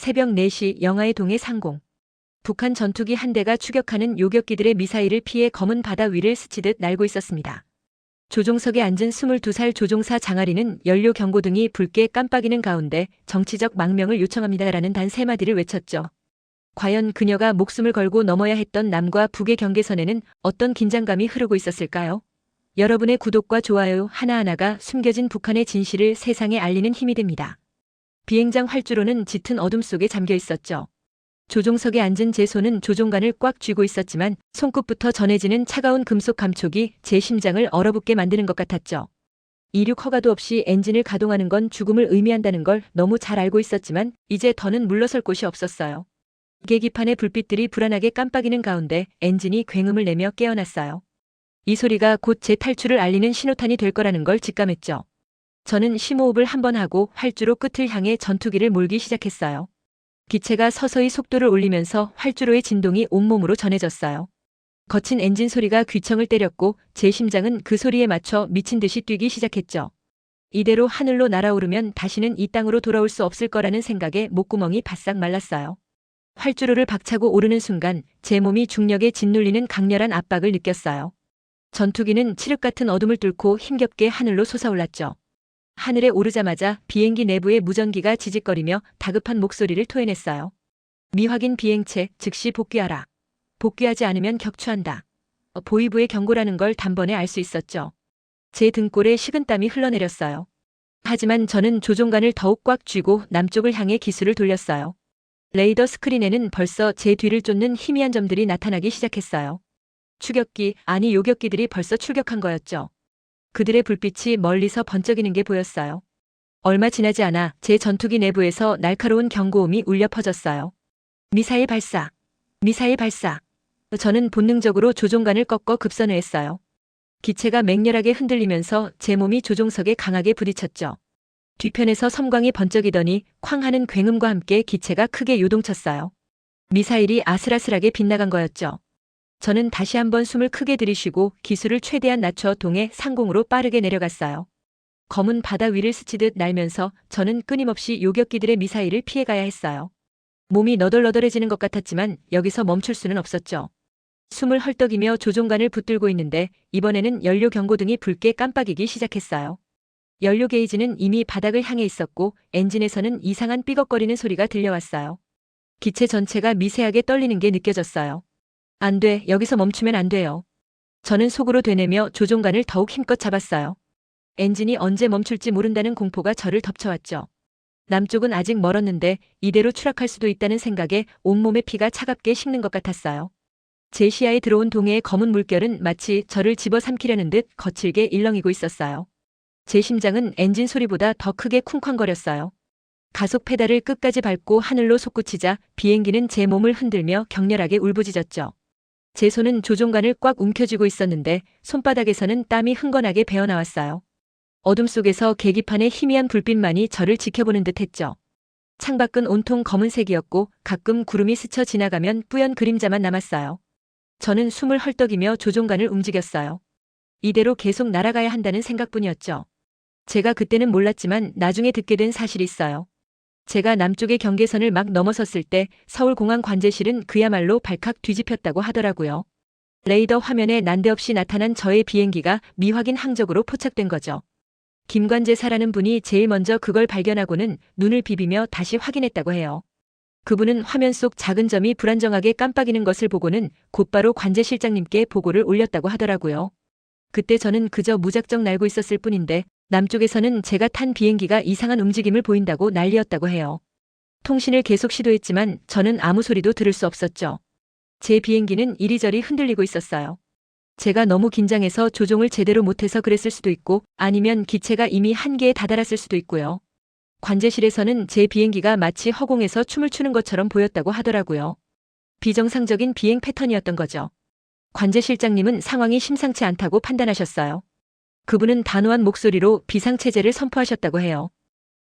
새벽 4시 영하의 동해 상공. 북한 전투기 한 대가 추격하는 요격기들의 미사일을 피해 검은 바다 위를 스치듯 날고 있었습니다. 조종석에 앉은 22살 조종사 장아리는 연료 경고등이 붉게 깜빡이는 가운데 정치적 망명을 요청합니다라는 단 3마디를 외쳤죠. 과연 그녀가 목숨을 걸고 넘어야 했던 남과 북의 경계선에는 어떤 긴장감이 흐르고 있었을까요? 여러분의 구독과 좋아요 하나하나가 숨겨진 북한의 진실을 세상에 알리는 힘이 됩니다. 비행장 활주로는 짙은 어둠 속에 잠겨 있었죠. 조종석에 앉은 제 손은 조종관을 꽉 쥐고 있었지만 손끝부터 전해지는 차가운 금속 감촉이 제 심장을 얼어붙게 만드는 것 같았죠. 이륙 허가도 없이 엔진을 가동하는 건 죽음을 의미한다는 걸 너무 잘 알고 있었지만 이제 더는 물러설 곳이 없었어요. 계기판의 불빛들이 불안하게 깜빡이는 가운데 엔진이 굉음을 내며 깨어났어요. 이 소리가 곧 제 탈출을 알리는 신호탄이 될 거라는 걸 직감했죠. 저는 심호흡을 한번 하고 활주로 끝을 향해 전투기를 몰기 시작했어요. 기체가 서서히 속도를 올리면서 활주로의 진동이 온몸으로 전해졌어요. 거친 엔진 소리가 귀청을 때렸고 제 심장은 그 소리에 맞춰 미친 듯이 뛰기 시작했죠. 이대로 하늘로 날아오르면 다시는 이 땅으로 돌아올 수 없을 거라는 생각에 목구멍이 바싹 말랐어요. 활주로를 박차고 오르는 순간 제 몸이 중력에 짓눌리는 강렬한 압박을 느꼈어요. 전투기는 칠흑 같은 어둠을 뚫고 힘겹게 하늘로 솟아올랐죠. 하늘에 오르자마자 비행기 내부의 무전기가 지직거리며 다급한 목소리를 토해냈어요. 미확인 비행체 즉시 복귀하라. 복귀하지 않으면 격추한다. 보위부의 경고라는 걸 단번에 알 수 있었죠. 제 등골에 식은땀이 흘러내렸어요. 하지만 저는 조종관을 더욱 꽉 쥐고 남쪽을 향해 기술을 돌렸어요. 레이더 스크린에는 벌써 제 뒤를 쫓는 희미한 점들이 나타나기 시작했어요. 추격기, 아니 요격기들이 벌써 출격한 거였죠. 그들의 불빛이 멀리서 번쩍이는 게 보였어요. 얼마 지나지 않아 제 전투기 내부에서 날카로운 경고음이 울려 퍼졌어요. 미사일 발사! 미사일 발사! 저는 본능적으로 조종관을 꺾어 급선회했어요. 기체가 맹렬하게 흔들리면서 제 몸이 조종석에 강하게 부딪혔죠. 뒤편에서 섬광이 번쩍이더니 쾅 하는 굉음과 함께 기체가 크게 요동쳤어요. 미사일이 아슬아슬하게 빗나간 거였죠. 저는 다시 한번 숨을 크게 들이쉬고 기술을 최대한 낮춰 동해 상공으로 빠르게 내려갔어요. 검은 바다 위를 스치듯 날면서 저는 끊임없이 요격기들의 미사일을 피해가야 했어요. 몸이 너덜너덜해지는 것 같았지만 여기서 멈출 수는 없었죠. 숨을 헐떡이며 조종관을 붙들고 있는데 이번에는 연료 경고등이 붉게 깜빡이기 시작했어요. 연료 게이지는 이미 바닥을 향해 있었고 엔진에서는 이상한 삐걱거리는 소리가 들려왔어요. 기체 전체가 미세하게 떨리는 게 느껴졌어요. 안 돼, 여기서 멈추면 안 돼요. 저는 속으로 되뇌며 조종관을 더욱 힘껏 잡았어요. 엔진이 언제 멈출지 모른다는 공포가 저를 덮쳐왔죠. 남쪽은 아직 멀었는데 이대로 추락할 수도 있다는 생각에 온몸의 피가 차갑게 식는 것 같았어요. 제 시야에 들어온 동해의 검은 물결은 마치 저를 집어삼키려는 듯 거칠게 일렁이고 있었어요. 제 심장은 엔진 소리보다 더 크게 쿵쾅거렸어요. 가속 페달을 끝까지 밟고 하늘로 솟구치자 비행기는 제 몸을 흔들며 격렬하게 울부짖었죠. 제 손은 조종관을 꽉 움켜쥐고 있었는데 손바닥에서는 땀이 흥건하게 배어나왔어요. 어둠 속에서 계기판의 희미한 불빛만이 저를 지켜보는 듯했죠. 창밖은 온통 검은색이었고 가끔 구름이 스쳐 지나가면 뿌연 그림자만 남았어요. 저는 숨을 헐떡이며 조종관을 움직였어요. 이대로 계속 날아가야 한다는 생각뿐이었죠. 제가 그때는 몰랐지만 나중에 듣게 된 사실이 있어요. 제가 남쪽의 경계선을 막 넘어섰을 때 서울공항 관제실은 그야말로 발칵 뒤집혔다고 하더라고요. 레이더 화면에 난데없이 나타난 저의 비행기가 미확인 항적으로 포착된 거죠. 김관제사라는 분이 제일 먼저 그걸 발견하고는 눈을 비비며 다시 확인했다고 해요. 그분은 화면 속 작은 점이 불안정하게 깜빡이는 것을 보고는 곧바로 관제실장님께 보고를 올렸다고 하더라고요. 그때 저는 그저 무작정 날고 있었을 뿐인데 남쪽에서는 제가 탄 비행기가 이상한 움직임을 보인다고 난리였다고 해요. 통신을 계속 시도했지만 저는 아무 소리도 들을 수 없었죠. 제 비행기는 이리저리 흔들리고 있었어요. 제가 너무 긴장해서 조종을 제대로 못해서 그랬을 수도 있고 아니면 기체가 이미 한계에 다다랐을 수도 있고요. 관제실에서는 제 비행기가 마치 허공에서 춤을 추는 것처럼 보였다고 하더라고요. 비정상적인 비행 패턴이었던 거죠. 관제실장님은 상황이 심상치 않다고 판단하셨어요. 그분은 단호한 목소리로 비상체제를 선포하셨다고 해요.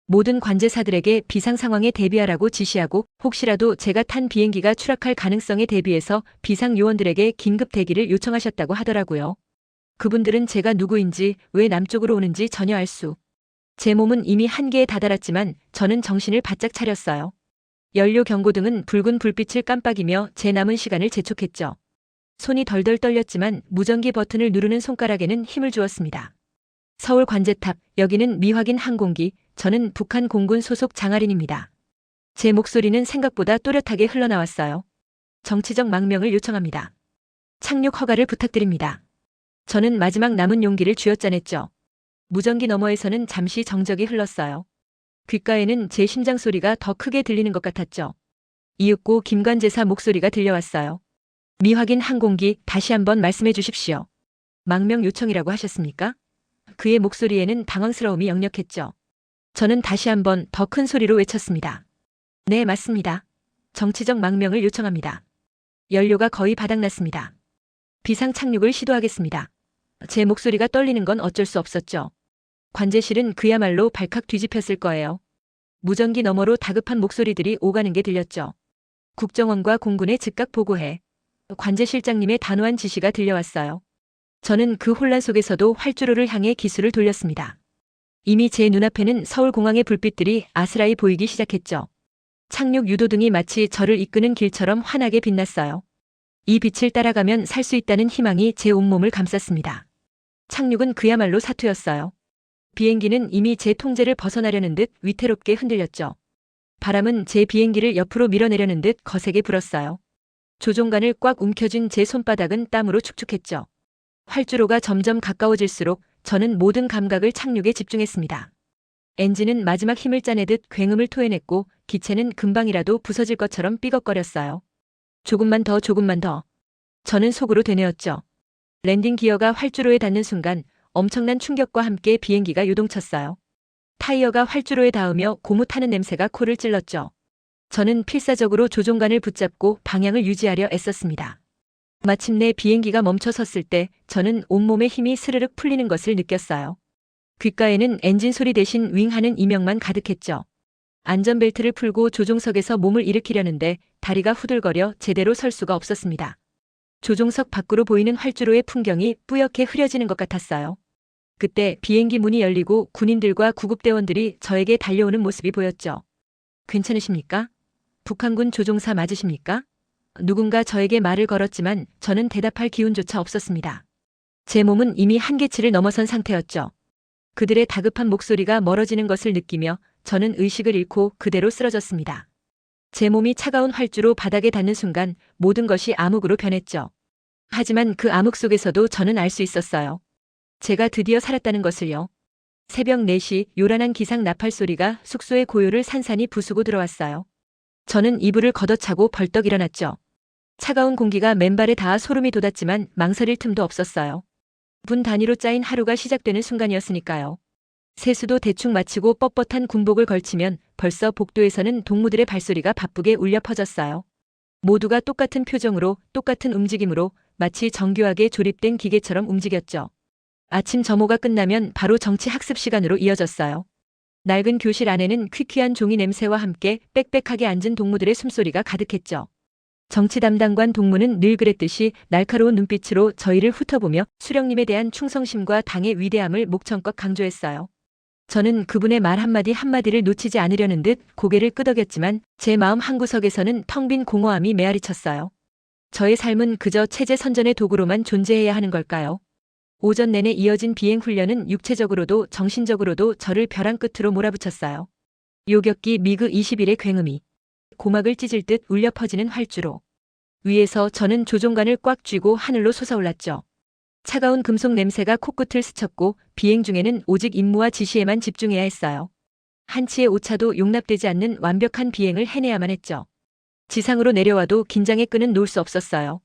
모든 관제사들에게 비상 상황에 대비하라고 지시하고 혹시라도 제가 탄 비행기가 추락할 가능성에 대비해서 비상 요원들에게 긴급 대기를 요청하셨다고 하더라고요. 그분들은 제가 누구인지 왜 남쪽으로 오는지 전혀 알 수. 제 몸은 이미 한계에 다다랐지만 저는 정신을 바짝 차렸어요. 연료 경고등은 붉은 불빛을 깜빡이며 제 남은 시간을 재촉했죠. 손이 덜덜 떨렸지만 무전기 버튼을 누르는 손가락에는 힘을 주었습니다. 서울 관제탑, 여기는 미확인 항공기, 저는 북한 공군 소속 장아린입니다. 제 목소리는 생각보다 또렷하게 흘러나왔어요. 정치적 망명을 요청합니다. 착륙 허가를 부탁드립니다. 저는 마지막 남은 용기를 쥐어짜냈죠. 무전기 너머에서는 잠시 정적이 흘렀어요. 귓가에는 제 심장 소리가 더 크게 들리는 것 같았죠. 이윽고 김관제사 목소리가 들려왔어요. 미확인 항공기, 다시 한번 말씀해 주십시오. 망명 요청이라고 하셨습니까? 그의 목소리에는 당황스러움이 역력했죠. 저는 다시 한번 더 큰 소리로 외쳤습니다. 네, 맞습니다. 정치적 망명을 요청합니다. 연료가 거의 바닥났습니다. 비상 착륙을 시도하겠습니다. 제 목소리가 떨리는 건 어쩔 수 없었죠. 관제실은 그야말로 발칵 뒤집혔을 거예요. 무전기 너머로 다급한 목소리들이 오가는 게 들렸죠. 국정원과 공군에 즉각 보고해. 관제실장님의 단호한 지시가 들려왔어요. 저는 그 혼란 속에서도 활주로를 향해 기술을 돌렸습니다. 이미 제 눈앞에는 서울공항의 불빛들이 아스라이 보이기 시작했죠. 착륙 유도등이 마치 저를 이끄는 길처럼 환하게 빛났어요. 이 빛을 따라가면 살 수 있다는 희망이 제 온몸을 감쌌습니다. 착륙은 그야말로 사투였어요. 비행기는 이미 제 통제를 벗어나려는 듯 위태롭게 흔들렸죠. 바람은 제 비행기를 옆으로 밀어내려는 듯 거세게 불었어요. 조종관을 꽉 움켜쥔 제 손바닥은 땀으로 축축했죠. 활주로가 점점 가까워질수록 저는 모든 감각을 착륙에 집중했습니다. 엔진은 마지막 힘을 짜내듯 굉음을 토해냈고 기체는 금방이라도 부서질 것처럼 삐걱거렸어요. 조금만 더, 조금만 더. 저는 속으로 되뇌었죠. 랜딩 기어가 활주로에 닿는 순간 엄청난 충격과 함께 비행기가 요동쳤어요. 타이어가 활주로에 닿으며 고무 타는 냄새가 코를 찔렀죠. 저는 필사적으로 조종관을 붙잡고 방향을 유지하려 애썼습니다. 마침내 비행기가 멈춰 섰을 때 저는 온몸에 힘이 스르륵 풀리는 것을 느꼈어요. 귓가에는 엔진 소리 대신 윙하는 이명만 가득했죠. 안전벨트를 풀고 조종석에서 몸을 일으키려는데 다리가 후들거려 제대로 설 수가 없었습니다. 조종석 밖으로 보이는 활주로의 풍경이 뿌옇게 흐려지는 것 같았어요. 그때 비행기 문이 열리고 군인들과 구급대원들이 저에게 달려오는 모습이 보였죠. 괜찮으십니까? 북한군 조종사 맞으십니까? 누군가 저에게 말을 걸었지만 저는 대답할 기운조차 없었습니다. 제 몸은 이미 한계치를 넘어선 상태였죠. 그들의 다급한 목소리가 멀어지는 것을 느끼며 저는 의식을 잃고 그대로 쓰러졌습니다. 제 몸이 차가운 활주로 바닥에 닿는 순간 모든 것이 암흑으로 변했죠. 하지만 그 암흑 속에서도 저는 알 수 있었어요. 제가 드디어 살았다는 것을요. 새벽 4시 요란한 기상 나팔 소리가 숙소의 고요를 산산이 부수고 들어왔어요. 저는 이불을 걷어차고 벌떡 일어났죠. 차가운 공기가 맨발에 닿아 소름이 돋았지만 망설일 틈도 없었어요. 분 단위로 짜인 하루가 시작되는 순간이었으니까요. 세수도 대충 마치고 뻣뻣한 군복을 걸치면 벌써 복도에서는 동무들의 발소리가 바쁘게 울려 퍼졌어요. 모두가 똑같은 표정으로 똑같은 움직임으로 마치 정교하게 조립된 기계처럼 움직였죠. 아침 점호가 끝나면 바로 정치 학습 시간으로 이어졌어요. 낡은 교실 안에는 퀴퀴한 종이 냄새와 함께 빽빽하게 앉은 동무들의 숨소리가 가득했죠. 정치 담당관 동무는 늘 그랬듯이 날카로운 눈빛으로 저희를 훑어보며 수령님에 대한 충성심과 당의 위대함을 목청껏 강조했어요. 저는 그분의 말 한마디 한마디를 놓치지 않으려는 듯 고개를 끄덕였지만 제 마음 한구석에서는 텅 빈 공허함이 메아리쳤어요. 저의 삶은 그저 체제 선전의 도구로만 존재해야 하는 걸까요? 오전 내내 이어진 비행 훈련은 육체적으로도 정신적으로도 저를 벼랑 끝으로 몰아붙였어요. 요격기 미그 21의 굉음이 고막을 찢을 듯 울려 퍼지는 활주로. 위에서 저는 조종관을 꽉 쥐고 하늘로 솟아올랐죠. 차가운 금속 냄새가 코끝을 스쳤고 비행 중에는 오직 임무와 지시에만 집중해야 했어요. 한치의 오차도 용납되지 않는 완벽한 비행을 해내야만 했죠. 지상으로 내려와도 긴장의 끈은 놓을 수 없었어요.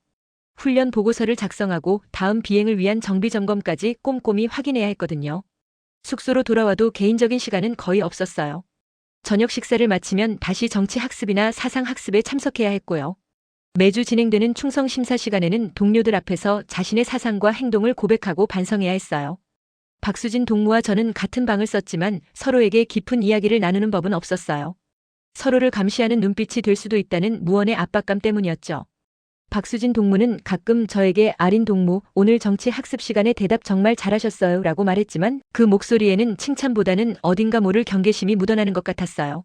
훈련 보고서를 작성하고 다음 비행을 위한 정비 점검까지 꼼꼼히 확인해야 했거든요. 숙소로 돌아와도 개인적인 시간은 거의 없었어요. 저녁 식사를 마치면 다시 정치 학습이나 사상 학습에 참석해야 했고요. 매주 진행되는 충성 심사 시간에는 동료들 앞에서 자신의 사상과 행동을 고백하고 반성해야 했어요. 박수진 동무와 저는 같은 방을 썼지만 서로에게 깊은 이야기를 나누는 법은 없었어요. 서로를 감시하는 눈빛이 될 수도 있다는 무언의 압박감 때문이었죠. 박수진 동무는 가끔 저에게 아린 동무, 오늘 정치 학습 시간에 대답 정말 잘하셨어요 라고 말했지만 그 목소리에는 칭찬보다는 어딘가 모를 경계심이 묻어나는 것 같았어요.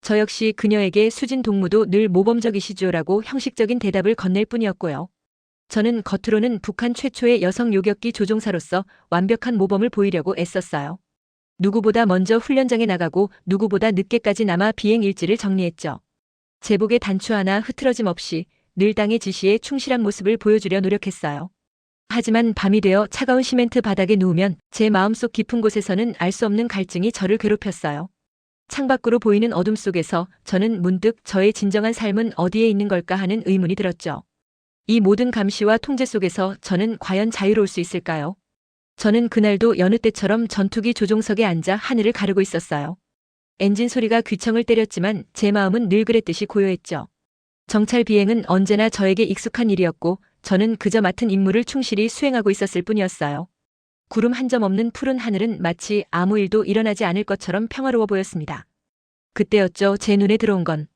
저 역시 그녀에게 수진 동무도 늘 모범적이시죠라고 형식적인 대답을 건넬 뿐이었고요. 저는 겉으로는 북한 최초의 여성 요격기 조종사로서 완벽한 모범을 보이려고 애썼어요. 누구보다 먼저 훈련장에 나가고 누구보다 늦게까지 남아 비행 일지를 정리했죠. 제복의 단추 하나 흐트러짐 없이 늘 당의 지시에 충실한 모습을 보여주려 노력했어요. 하지만 밤이 되어 차가운 시멘트 바닥에 누우면 제 마음속 깊은 곳에서는 알 수 없는 갈증이 저를 괴롭혔어요. 창밖으로 보이는 어둠 속에서 저는 문득 저의 진정한 삶은 어디에 있는 걸까 하는 의문이 들었죠. 이 모든 감시와 통제 속에서 저는 과연 자유로울 수 있을까요? 저는 그날도 여느 때처럼 전투기 조종석에 앉아 하늘을 가르고 있었어요. 엔진 소리가 귀청을 때렸지만 제 마음은 늘 그랬듯이 고요했죠. 정찰 비행은 언제나 저에게 익숙한 일이었고 저는 그저 맡은 임무를 충실히 수행하고 있었을 뿐이었어요. 구름 한 점 없는 푸른 하늘은 마치 아무 일도 일어나지 않을 것처럼 평화로워 보였습니다. 그때였죠. 제 눈에 들어온 건.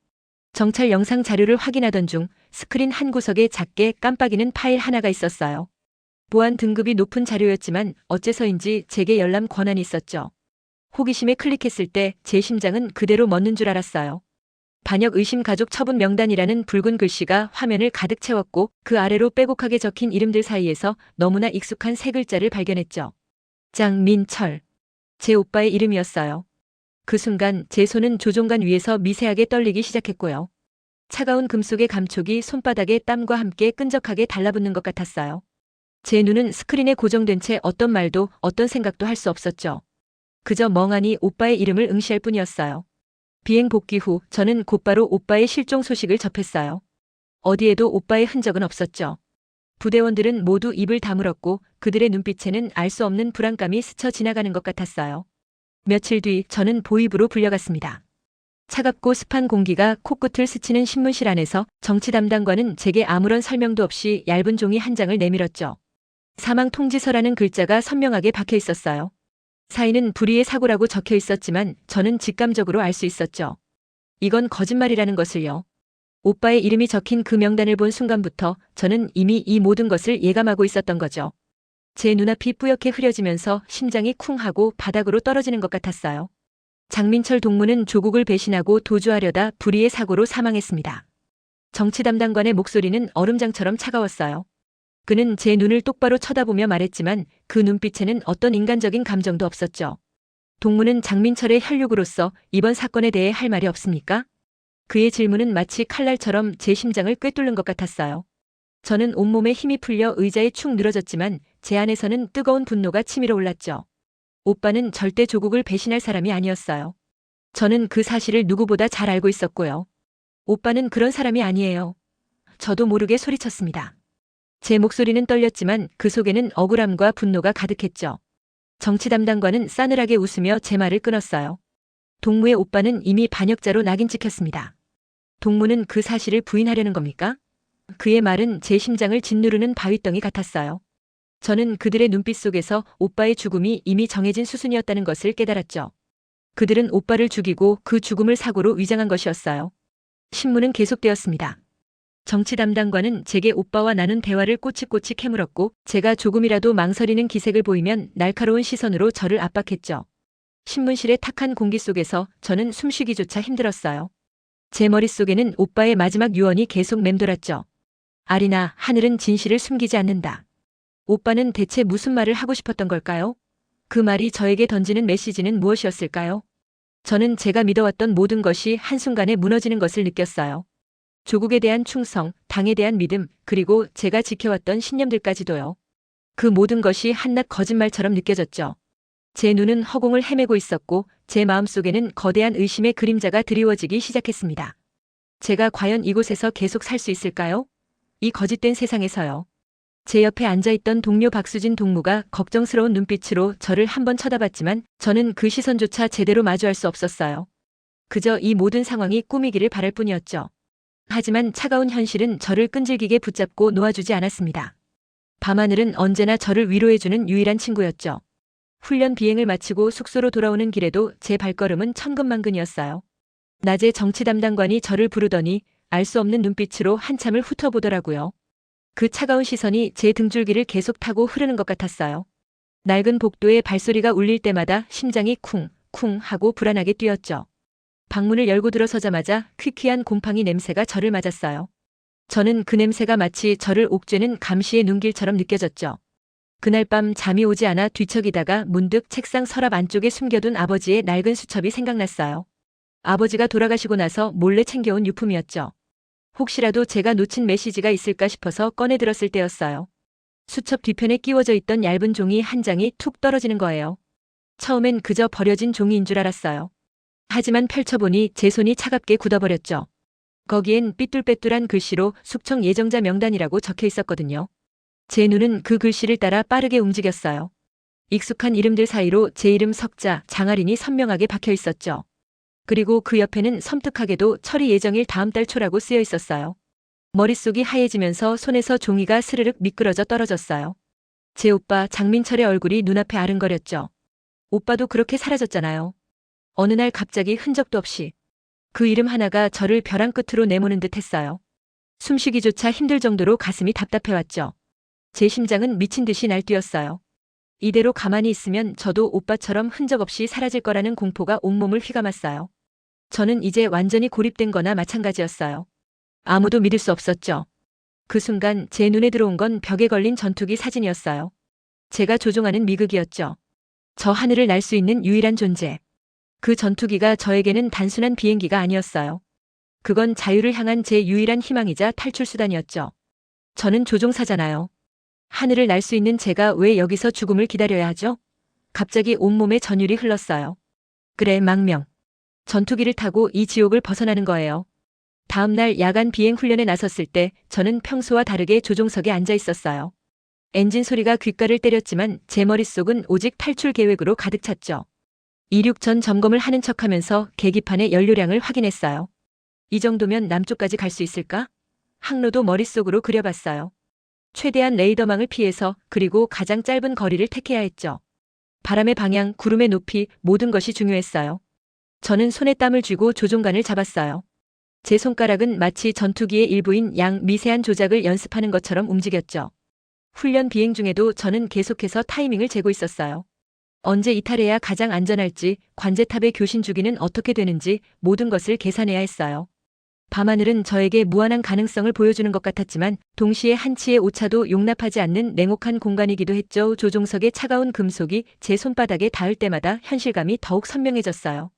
정찰 영상 자료를 확인하던 중 스크린 한 구석에 작게 깜빡이는 파일 하나가 있었어요. 보안 등급이 높은 자료였지만 어째서인지 제게 열람 권한이 있었죠. 호기심에 클릭했을 때 제 심장은 그대로 멎는 줄 알았어요. 반역 의심 가족 처분 명단이라는 붉은 글씨가 화면을 가득 채웠고 그 아래로 빼곡하게 적힌 이름들 사이에서 너무나 익숙한 세 글자를 발견했죠. 장민철. 제 오빠의 이름이었어요. 그 순간 제 손은 조종관 위에서 미세하게 떨리기 시작했고요. 차가운 금속의 감촉이 손바닥에 땀과 함께 끈적하게 달라붙는 것 같았어요. 제 눈은 스크린에 고정된 채 어떤 말도 어떤 생각도 할 수 없었죠. 그저 멍하니 오빠의 이름을 응시할 뿐이었어요. 비행 복귀 후 저는 곧바로 오빠의 실종 소식을 접했어요. 어디에도 오빠의 흔적은 없었죠. 부대원들은 모두 입을 다물었고 그들의 눈빛에는 알 수 없는 불안감이 스쳐 지나가는 것 같았어요. 며칠 뒤 저는 보위부로 불려갔습니다. 차갑고 습한 공기가 코끝을 스치는 신문실 안에서 정치 담당관은 제게 아무런 설명도 없이 얇은 종이 한 장을 내밀었죠. 사망 통지서라는 글자가 선명하게 박혀 있었어요. 사인은 불의의 사고라고 적혀 있었지만 저는 직감적으로 알 수 있었죠. 이건 거짓말이라는 것을요. 오빠의 이름이 적힌 그 명단을 본 순간부터 저는 이미 이 모든 것을 예감하고 있었던 거죠. 제 눈앞이 뿌옇게 흐려지면서 심장이 쿵 하고 바닥으로 떨어지는 것 같았어요. 장민철 동무는 조국을 배신하고 도주하려다 불의의 사고로 사망했습니다. 정치 담당관의 목소리는 얼음장처럼 차가웠어요. 그는 제 눈을 똑바로 쳐다보며 말했지만 그 눈빛에는 어떤 인간적인 감정도 없었죠. 동무는 장민철의 혈육으로서 이번 사건에 대해 할 말이 없습니까? 그의 질문은 마치 칼날처럼 제 심장을 꿰뚫는 것 같았어요. 저는 온몸에 힘이 풀려 의자에 축 늘어졌지만 제 안에서는 뜨거운 분노가 치밀어 올랐죠. 오빠는 절대 조국을 배신할 사람이 아니었어요. 저는 그 사실을 누구보다 잘 알고 있었고요. 오빠는 그런 사람이 아니에요. 저도 모르게 소리쳤습니다. 제 목소리는 떨렸지만 그 속에는 억울함과 분노가 가득했죠. 정치 담당관은 싸늘하게 웃으며 제 말을 끊었어요. 동무의 오빠는 이미 반역자로 낙인 찍혔습니다. 동무는 그 사실을 부인하려는 겁니까? 그의 말은 제 심장을 짓누르는 바위덩이 같았어요. 저는 그들의 눈빛 속에서 오빠의 죽음이 이미 정해진 수순이었다는 것을 깨달았죠. 그들은 오빠를 죽이고 그 죽음을 사고로 위장한 것이었어요. 신문은 계속되었습니다. 정치 담당관은 제게 오빠와 나눈 대화를 꼬치꼬치 캐물었고 제가 조금이라도 망설이는 기색을 보이면 날카로운 시선으로 저를 압박했죠. 신문실의 탁한 공기 속에서 저는 숨쉬기조차 힘들었어요. 제 머릿속에는 오빠의 마지막 유언이 계속 맴돌았죠. 아리나, 하늘은 진실을 숨기지 않는다. 오빠는 대체 무슨 말을 하고 싶었던 걸까요? 그 말이 저에게 던지는 메시지는 무엇이었을까요? 저는 제가 믿어왔던 모든 것이 한순간에 무너지는 것을 느꼈어요. 조국에 대한 충성, 당에 대한 믿음, 그리고 제가 지켜왔던 신념들까지도요. 그 모든 것이 한낱 거짓말처럼 느껴졌죠. 제 눈은 허공을 헤매고 있었고 제 마음속에는 거대한 의심의 그림자가 드리워지기 시작했습니다. 제가 과연 이곳에서 계속 살 수 있을까요? 이 거짓된 세상에서요. 제 옆에 앉아있던 동료 박수진 동무가 걱정스러운 눈빛으로 저를 한번 쳐다봤지만 저는 그 시선조차 제대로 마주할 수 없었어요. 그저 이 모든 상황이 꿈이기를 바랄 뿐이었죠. 하지만 차가운 현실은 저를 끈질기게 붙잡고 놓아주지 않았습니다. 밤하늘은 언제나 저를 위로해주는 유일한 친구였죠. 훈련 비행을 마치고 숙소로 돌아오는 길에도 제 발걸음은 천근만근이었어요. 낮에 정치 담당관이 저를 부르더니 알 수 없는 눈빛으로 한참을 훑어보더라고요. 그 차가운 시선이 제 등줄기를 계속 타고 흐르는 것 같았어요. 낡은 복도에 발소리가 울릴 때마다 심장이 쿵쿵 하고 불안하게 뛰었죠. 방문을 열고 들어서자마자 퀴퀴한 곰팡이 냄새가 저를 맞았어요. 저는 그 냄새가 마치 저를 옥죄는 감시의 눈길처럼 느껴졌죠. 그날 밤 잠이 오지 않아 뒤척이다가 문득 책상 서랍 안쪽에 숨겨둔 아버지의 낡은 수첩이 생각났어요. 아버지가 돌아가시고 나서 몰래 챙겨온 유품이었죠. 혹시라도 제가 놓친 메시지가 있을까 싶어서 꺼내들었을 때였어요. 수첩 뒤편에 끼워져 있던 얇은 종이 한 장이 툭 떨어지는 거예요. 처음엔 그저 버려진 종이인 줄 알았어요. 하지만 펼쳐보니 제 손이 차갑게 굳어버렸죠. 거기엔 삐뚤빼뚤한 글씨로 숙청 예정자 명단이라고 적혀 있었거든요. 제 눈은 그 글씨를 따라 빠르게 움직였어요. 익숙한 이름들 사이로 제 이름 석자, 장아린이 선명하게 박혀 있었죠. 그리고 그 옆에는 섬뜩하게도 처리 예정일 다음 달 초라고 쓰여 있었어요. 머릿속이 하얘지면서 손에서 종이가 스르륵 미끄러져 떨어졌어요. 제 오빠 장민철의 얼굴이 눈앞에 아른거렸죠. 오빠도 그렇게 사라졌잖아요. 어느 날 갑자기 흔적도 없이. 그 이름 하나가 저를 벼랑 끝으로 내모는 듯 했어요. 숨쉬기조차 힘들 정도로 가슴이 답답해왔죠. 제 심장은 미친 듯이 날뛰었어요. 이대로 가만히 있으면 저도 오빠처럼 흔적 없이 사라질 거라는 공포가 온몸을 휘감았어요. 저는 이제 완전히 고립된 거나 마찬가지였어요. 아무도 믿을 수 없었죠. 그 순간 제 눈에 들어온 건 벽에 걸린 전투기 사진이었어요. 제가 조종하는 미극이었죠. 저 하늘을 날 수 있는 유일한 존재. 그 전투기가 저에게는 단순한 비행기가 아니었어요. 그건 자유를 향한 제 유일한 희망이자 탈출수단이었죠. 저는 조종사잖아요. 하늘을 날 수 있는 제가 왜 여기서 죽음을 기다려야 하죠? 갑자기 온몸에 전율이 흘렀어요. 그래, 망명. 전투기를 타고 이 지옥을 벗어나는 거예요. 다음 날 야간 비행 훈련에 나섰을 때 저는 평소와 다르게 조종석에 앉아 있었어요. 엔진 소리가 귓가를 때렸지만 제 머릿속은 오직 탈출 계획으로 가득 찼죠. 이륙 전 점검을 하는 척하면서 계기판의 연료량을 확인했어요. 이 정도면 남쪽까지 갈 수 있을까? 항로도 머릿속으로 그려봤어요. 최대한 레이더망을 피해서 그리고 가장 짧은 거리를 택해야 했죠. 바람의 방향, 구름의 높이, 모든 것이 중요했어요. 저는 손에 땀을 쥐고 조종간을 잡았어요. 제 손가락은 마치 전투기의 일부인 양 미세한 조작을 연습하는 것처럼 움직였죠. 훈련 비행 중에도 저는 계속해서 타이밍을 재고 있었어요. 언제 이탈해야 가장 안전할지, 관제탑의 교신 주기는 어떻게 되는지 모든 것을 계산해야 했어요. 밤하늘은 저에게 무한한 가능성을 보여주는 것 같았지만 동시에 한치의 오차도 용납하지 않는 냉혹한 공간이기도 했죠. 조종석의 차가운 금속이 제 손바닥에 닿을 때마다 현실감이 더욱 선명해졌어요.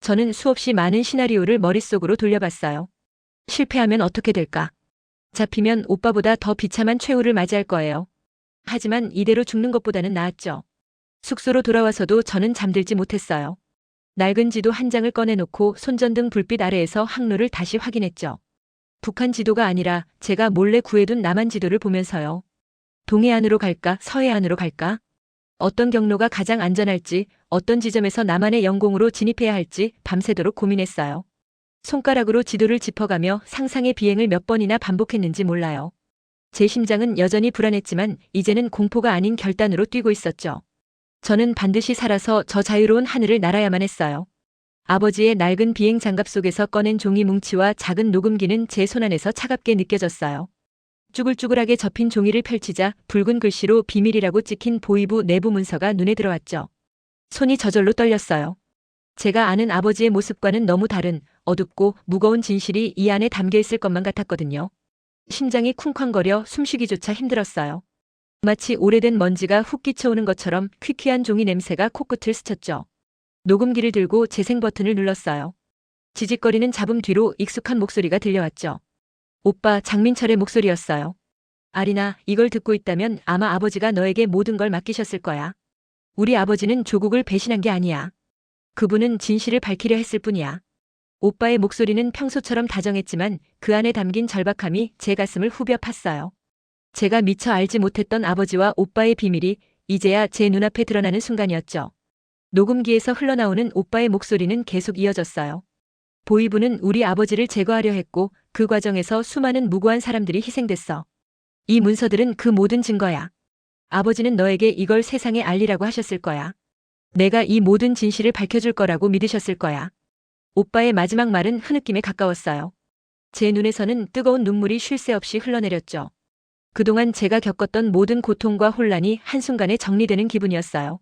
저는 수없이 많은 시나리오를 머릿속으로 돌려봤어요. 실패하면 어떻게 될까? 잡히면 오빠보다 더 비참한 최후를 맞이할 거예요. 하지만 이대로 죽는 것보다는 나았죠. 숙소로 돌아와서도 저는 잠들지 못했어요. 낡은 지도 한 장을 꺼내놓고 손전등 불빛 아래에서 항로를 다시 확인했죠. 북한 지도가 아니라 제가 몰래 구해둔 남한 지도를 보면서요. 동해안으로 갈까, 서해안으로 갈까? 어떤 경로가 가장 안전할지, 어떤 지점에서 남한의 영공으로 진입해야 할지 밤새도록 고민했어요. 손가락으로 지도를 짚어가며 상상의 비행을 몇 번이나 반복했는지 몰라요. 제 심장은 여전히 불안했지만 이제는 공포가 아닌 결단으로 뛰고 있었죠. 저는 반드시 살아서 저 자유로운 하늘을 날아야만 했어요. 아버지의 낡은 비행 장갑 속에서 꺼낸 종이 뭉치와 작은 녹음기는 제 손안에서 차갑게 느껴졌어요. 쭈글쭈글하게 접힌 종이를 펼치자 붉은 글씨로 비밀이라고 찍힌 보이부 내부 문서가 눈에 들어왔죠. 손이 저절로 떨렸어요. 제가 아는 아버지의 모습과는 너무 다른 어둡고 무거운 진실이 이 안에 담겨 있을 것만 같았거든요. 심장이 쿵쾅거려 숨쉬기조차 힘들었어요. 마치 오래된 먼지가 훅 끼쳐오는 것처럼 퀴퀴한 종이 냄새가 코끝을 스쳤죠. 녹음기를 들고 재생 버튼을 눌렀어요. 지직거리는 잡음 뒤로 익숙한 목소리가 들려왔죠. 오빠 장민철의 목소리였어요. 아리나, 이걸 듣고 있다면 아마 아버지가 너에게 모든 걸 맡기셨을 거야. 우리 아버지는 조국을 배신한 게 아니야. 그분은 진실을 밝히려 했을 뿐이야. 오빠의 목소리는 평소처럼 다정했지만 그 안에 담긴 절박함이 제 가슴을 후벼 팠어요. 제가 미처 알지 못했던 아버지와 오빠의 비밀이 이제야 제 눈앞에 드러나는 순간이었죠. 녹음기에서 흘러나오는 오빠의 목소리는 계속 이어졌어요. 보이부는 우리 아버지를 제거하려 했고 그 과정에서 수많은 무고한 사람들이 희생됐어. 이 문서들은 그 모든 증거야. 아버지는 너에게 이걸 세상에 알리라고 하셨을 거야. 내가 이 모든 진실을 밝혀줄 거라고 믿으셨을 거야. 오빠의 마지막 말은 흐느낌에 가까웠어요. 제 눈에서는 뜨거운 눈물이 쉴 새 없이 흘러내렸죠. 그동안 제가 겪었던 모든 고통과 혼란이 한순간에 정리되는 기분이었어요.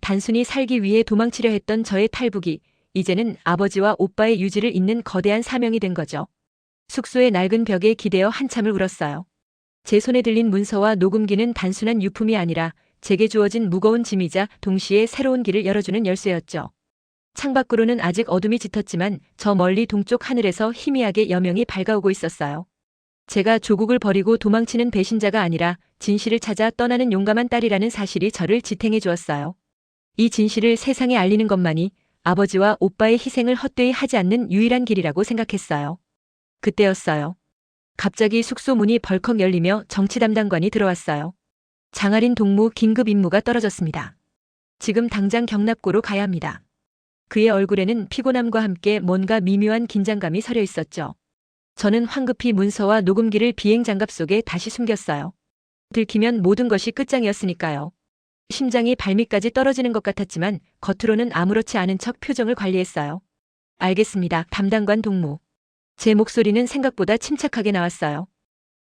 단순히 살기 위해 도망치려 했던 저의 탈북이 이제는 아버지와 오빠의 유지를 잇는 거대한 사명이 된 거죠. 숙소의 낡은 벽에 기대어 한참을 울었어요. 제 손에 들린 문서와 녹음기는 단순한 유품이 아니라 제게 주어진 무거운 짐이자 동시에 새로운 길을 열어주는 열쇠였죠. 창밖으로는 아직 어둠이 짙었지만 저 멀리 동쪽 하늘에서 희미하게 여명이 밝아오고 있었어요. 제가 조국을 버리고 도망치는 배신자가 아니라 진실을 찾아 떠나는 용감한 딸이라는 사실이 저를 지탱해 주었어요. 이 진실을 세상에 알리는 것만이 아버지와 오빠의 희생을 헛되이 하지 않는 유일한 길이라고 생각했어요. 그때였어요. 갑자기 숙소 문이 벌컥 열리며 정치 담당관이 들어왔어요. 장아린 동무 긴급 임무가 떨어졌습니다. 지금 당장 경납고로 가야 합니다. 그의 얼굴에는 피곤함과 함께 뭔가 미묘한 긴장감이 서려 있었죠. 저는 황급히 문서와 녹음기를 비행 장갑 속에 다시 숨겼어요. 들키면 모든 것이 끝장이었으니까요. 심장이 발밑까지 떨어지는 것 같았지만 겉으로는 아무렇지 않은 척 표정을 관리했어요. 알겠습니다, 담당관 동무. 제 목소리는 생각보다 침착하게 나왔어요.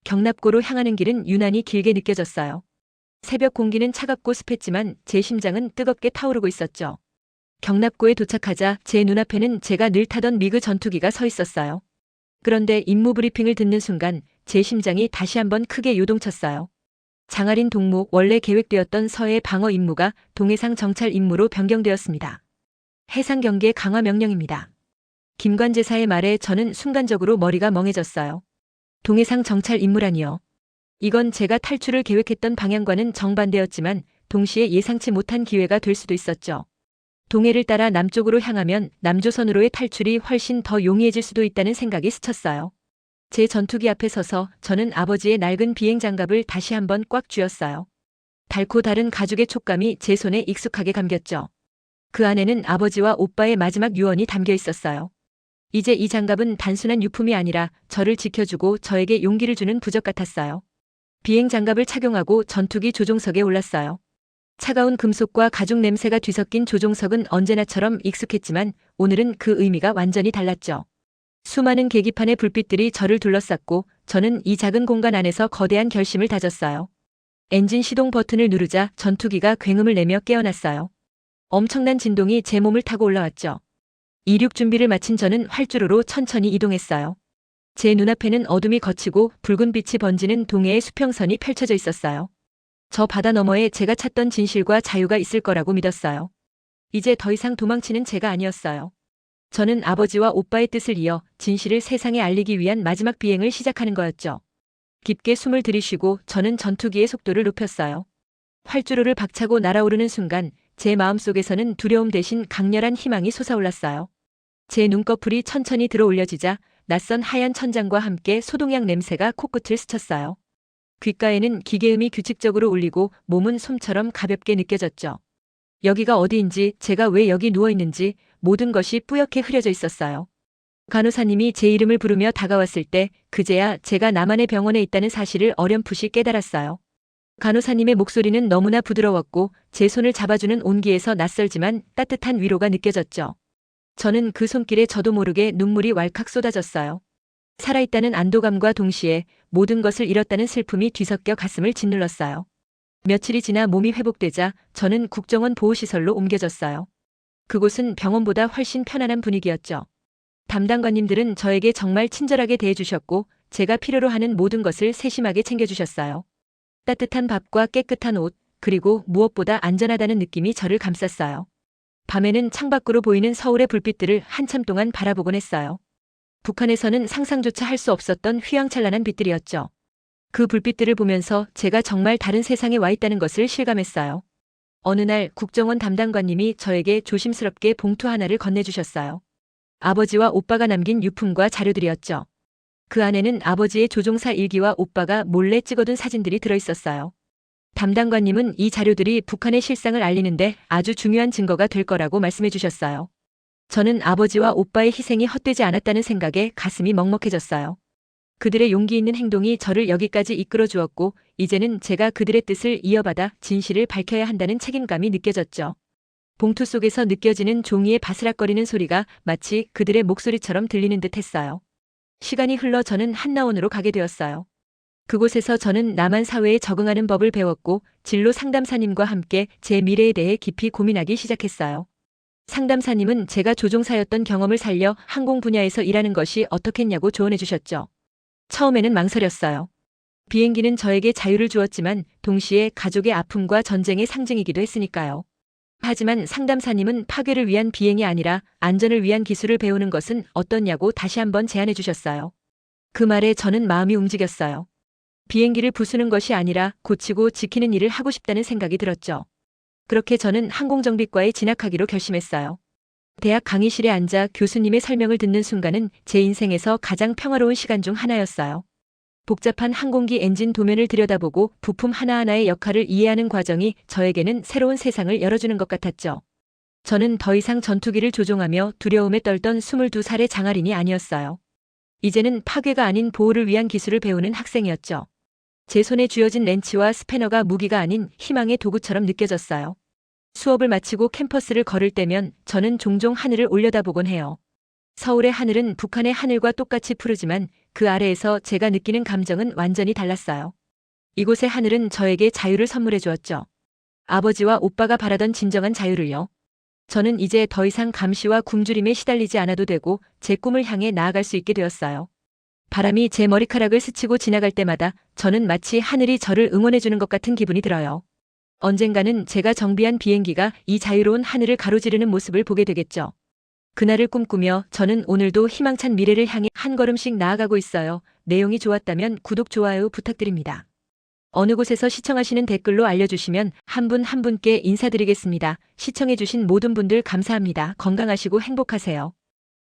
경납고로 향하는 길은 유난히 길게 느껴졌어요. 새벽 공기는 차갑고 습했지만 제 심장은 뜨겁게 타오르고 있었죠. 경납고에 도착하자 제 눈앞에는 제가 늘 타던 미그 전투기가 서 있었어요. 그런데 임무 브리핑을 듣는 순간 제 심장이 다시 한번 크게 요동쳤어요. 장아린 동무, 원래 계획되었던 서해 방어 임무가 동해상 정찰 임무로 변경되었습니다. 해상 경계 강화 명령입니다. 김관제사의 말에 저는 순간적으로 머리가 멍해졌어요. 동해상 정찰 임무라니요. 이건 제가 탈출을 계획했던 방향과는 정반대였지만 동시에 예상치 못한 기회가 될 수도 있었죠. 동해를 따라 남쪽으로 향하면 남조선으로의 탈출이 훨씬 더 용이해질 수도 있다는 생각이 스쳤어요. 제 전투기 앞에 서서 저는 아버지의 낡은 비행 장갑을 다시 한번 꽉 쥐었어요. 달고 다른 가죽의 촉감이 제 손에 익숙하게 감겼죠. 그 안에는 아버지와 오빠의 마지막 유언이 담겨 있었어요. 이제 이 장갑은 단순한 유품이 아니라 저를 지켜주고 저에게 용기를 주는 부적 같았어요. 비행 장갑을 착용하고 전투기 조종석에 올랐어요. 차가운 금속과 가죽 냄새가 뒤섞인 조종석은 언제나처럼 익숙했지만 오늘은 그 의미가 완전히 달랐죠. 수많은 계기판의 불빛들이 저를 둘러쌌고 저는 이 작은 공간 안에서 거대한 결심을 다졌어요. 엔진 시동 버튼을 누르자 전투기가 굉음을 내며 깨어났어요. 엄청난 진동이 제 몸을 타고 올라왔죠. 이륙 준비를 마친 저는 활주로로 천천히 이동했어요. 제 눈앞에는 어둠이 걷히고 붉은 빛이 번지는 동해의 수평선이 펼쳐져 있었어요. 저 바다 너머에 제가 찾던 진실과 자유가 있을 거라고 믿었어요. 이제 더 이상 도망치는 제가 아니었어요. 저는 아버지와 오빠의 뜻을 이어 진실을 세상에 알리기 위한 마지막 비행을 시작하는 거였죠. 깊게 숨을 들이쉬고 저는 전투기의 속도를 높였어요. 활주로를 박차고 날아오르는 순간 제 마음속에서는 두려움 대신 강렬한 희망이 솟아올랐어요. 제 눈꺼풀이 천천히 들어 올려지자 낯선 하얀 천장과 함께 소독약 냄새가 코끝을 스쳤어요. 귓가에는 기계음이 규칙적으로 울리고 몸은 솜처럼 가볍게 느껴졌죠. 여기가 어디인지, 제가 왜 여기 누워있는지 모든 것이 뿌옇게 흐려져 있었어요. 간호사님이 제 이름을 부르며 다가왔을 때 그제야 제가 나만의 병원에 있다는 사실을 어렴풋이 깨달았어요. 간호사님의 목소리는 너무나 부드러웠고 제 손을 잡아주는 온기에서 낯설지만 따뜻한 위로가 느껴졌죠. 저는 그 손길에 저도 모르게 눈물이 왈칵 쏟아졌어요. 살아있다는 안도감과 동시에 모든 것을 잃었다는 슬픔이 뒤섞여 가슴을 짓눌렀어요. 며칠이 지나 몸이 회복되자 저는 국정원 보호시설로 옮겨졌어요. 그곳은 병원보다 훨씬 편안한 분위기였죠. 담당관님들은 저에게 정말 친절하게 대해주셨고 제가 필요로 하는 모든 것을 세심하게 챙겨주셨어요. 따뜻한 밥과 깨끗한 옷, 그리고 무엇보다 안전하다는 느낌이 저를 감쌌어요. 밤에는 창밖으로 보이는 서울의 불빛들을 한참 동안 바라보곤 했어요. 북한에서는 상상조차 할 수 없었던 휘황찬란한 빛들이었죠. 그 불빛들을 보면서 제가 정말 다른 세상에 와 있다는 것을 실감했어요. 어느 날 국정원 담당관님이 저에게 조심스럽게 봉투 하나를 건네주셨어요. 아버지와 오빠가 남긴 유품과 자료들이었죠. 그 안에는 아버지의 조종사 일기와 오빠가 몰래 찍어둔 사진들이 들어있었어요. 담당관님은 이 자료들이 북한의 실상을 알리는데 아주 중요한 증거가 될 거라고 말씀해 주셨어요. 저는 아버지와 오빠의 희생이 헛되지 않았다는 생각에 가슴이 먹먹해졌어요. 그들의 용기 있는 행동이 저를 여기까지 이끌어 주었고 이제는 제가 그들의 뜻을 이어받아 진실을 밝혀야 한다는 책임감이 느껴졌죠. 봉투 속에서 느껴지는 종이의 바스락거리는 소리가 마치 그들의 목소리처럼 들리는 듯 했어요. 시간이 흘러 저는 한라원으로 가게 되었어요. 그곳에서 저는 남한 사회에 적응하는 법을 배웠고 진로 상담사님과 함께 제 미래에 대해 깊이 고민하기 시작했어요. 상담사님은 제가 조종사였던 경험을 살려 항공 분야에서 일하는 것이 어떻겠냐고 조언해 주셨죠. 처음에는 망설였어요. 비행기는 저에게 자유를 주었지만 동시에 가족의 아픔과 전쟁의 상징이기도 했으니까요. 하지만 상담사님은 파괴를 위한 비행이 아니라 안전을 위한 기술을 배우는 것은 어떻냐고 다시 한번 제안해 주셨어요. 그 말에 저는 마음이 움직였어요. 비행기를 부수는 것이 아니라 고치고 지키는 일을 하고 싶다는 생각이 들었죠. 그렇게 저는 항공정비과에 진학하기로 결심했어요. 대학 강의실에 앉아 교수님의 설명을 듣는 순간은 제 인생에서 가장 평화로운 시간 중 하나였어요. 복잡한 항공기 엔진 도면을 들여다보고 부품 하나하나의 역할을 이해하는 과정이 저에게는 새로운 세상을 열어주는 것 같았죠. 저는 더 이상 전투기를 조종하며 두려움에 떨던 22살의 장할인이 아니었어요. 이제는 파괴가 아닌 보호를 위한 기술을 배우는 학생이었죠. 제 손에 쥐어진 렌치와 스패너가 무기가 아닌 희망의 도구처럼 느껴졌어요. 수업을 마치고 캠퍼스를 걸을 때면 저는 종종 하늘을 올려다보곤 해요. 서울의 하늘은 북한의 하늘과 똑같이 푸르지만 그 아래에서 제가 느끼는 감정은 완전히 달랐어요. 이곳의 하늘은 저에게 자유를 선물해 주었죠. 아버지와 오빠가 바라던 진정한 자유를요. 저는 이제 더 이상 감시와 굶주림에 시달리지 않아도 되고 제 꿈을 향해 나아갈 수 있게 되었어요. 바람이 제 머리카락을 스치고 지나갈 때마다 저는 마치 하늘이 저를 응원해 주는 것 같은 기분이 들어요. 언젠가는 제가 정비한 비행기가 이 자유로운 하늘을 가로지르는 모습을 보게 되겠죠. 그날을 꿈꾸며 저는 오늘도 희망찬 미래를 향해 한 걸음씩 나아가고 있어요. 내용이 좋았다면 구독, 좋아요 부탁드립니다. 어느 곳에서 시청하시는 댓글로 알려주시면 한 분 한 분께 인사드리겠습니다. 시청해주신 모든 분들 감사합니다. 건강하시고 행복하세요.